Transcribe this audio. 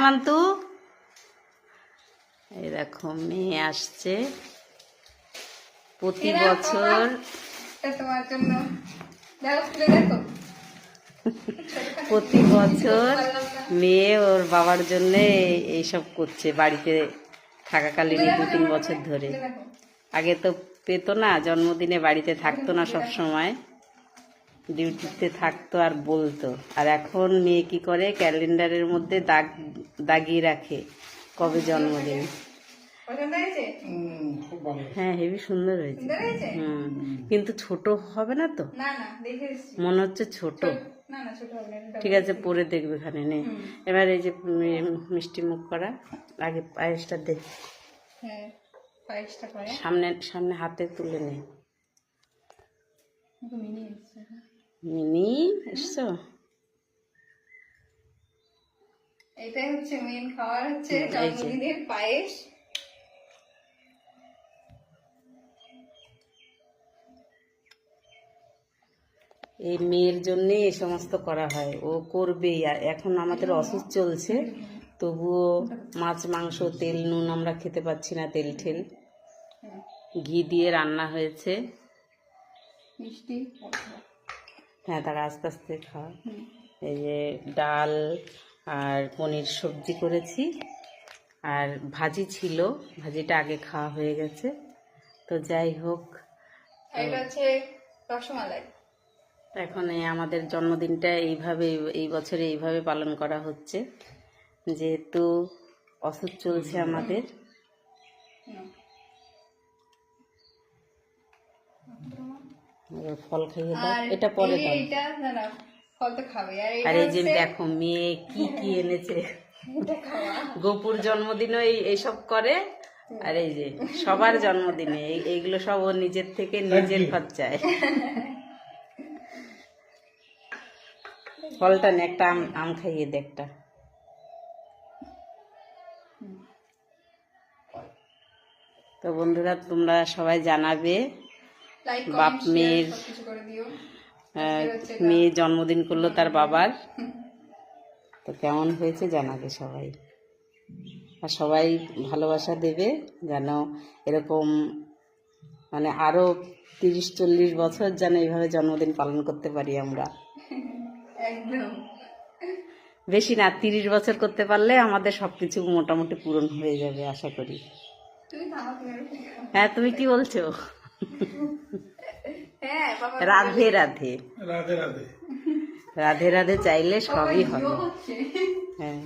মান্তু, এই দেখো মেয়ে আসছে প্রতি বছর। তোমার জন্য দেখো প্রতি বছর মেয়ে ওর বাবার জন্য এইসব করছে বাড়িতে থাকাকালীন 2-3 বছর ধরে। আগে তো পেতো না, জন্মদিনে বাড়িতে থাকতো না, সব সময় ডিউটিতে থাকতো আর বলতো। আর এখন মেয়ে কি করে, ক্যালেন্ডারের মধ্যে দাগিয়ে রাখে কবে জন্মদিন। হ্যাঁ, হেবি সুন্দর হয়েছে। কিন্তু ছোট হবে না তো, মনে হচ্ছে ছোট। ঠিক আছে, পরে দেখবে এখানে নে। এবার এই যে মিষ্টি মুখ করা, আগে পায়েসটা দে, সামনে সামনে হাতে তুলে নে। মিনি এসছো? এটাই হচ্ছে মেন খাবার, হচ্ছে জন্মদিনের পায়েস। এই মেয়ের জন্যে এই সমস্ত করা হয়, ও করবেই। আর এখন আমাদের অসুখ চলছে, তবুও মাছ মাংস তেল নুন আমরা খেতে পাচ্ছি না, তেল ঠেল। ঘি দিয়ে রান্না হয়েছে। হ্যাঁ, তারা আস্তে আস্তে খাওয়া। এই যে ডাল আর পনির সবজি করেছি, আর ভাজি ছিল, ভাজিটা আগে খাওয়া হয়ে গেছে। তো যাই হোক, এটা হচ্ছে রসমালাই। এখন আমাদের জন্মদিনটা এইভাবে, এই বছরে এইভাবে পালন করা হচ্ছে, যেহেতু অসুখ চলছে আমাদের। ফল খাইয়ে দাও, এটা পরে দাও। আর এই যে দেখো মেয়ে কি কি এনেছে, গোপুর জন্মদিনও এইসব করে। আর এই যে সবার জন্মদিনে এইগুলো সব ও নিজের থেকে নিজের খরচায়। ফলটা নে, একটা আম খাইয়ে দে একটা। তো বন্ধুরা, তোমরা সবাই জানাবে বাপ মেয়ের, মেয়ে জন্মদিন করলো তার বাবার, তো কেমন হয়েছে জানাবে সবাই। আর সবাই ভালোবাসা দেবে, যেন এরকম মানে আরো 30-40 বছর যেন এইভাবে জন্মদিন পালন করতে পারি আমরা। একদম বেশি না, 30 বছর করতে পারলে আমাদের সবকিছু মোটামুটি পূরণ হয়ে যাবে আশা করি। হ্যাঁ, তুমি কি বলছো? রাধে রাধে, রাধে রাধে, রাধে রাধে চাইলে সবই হবে। হ্যাঁ।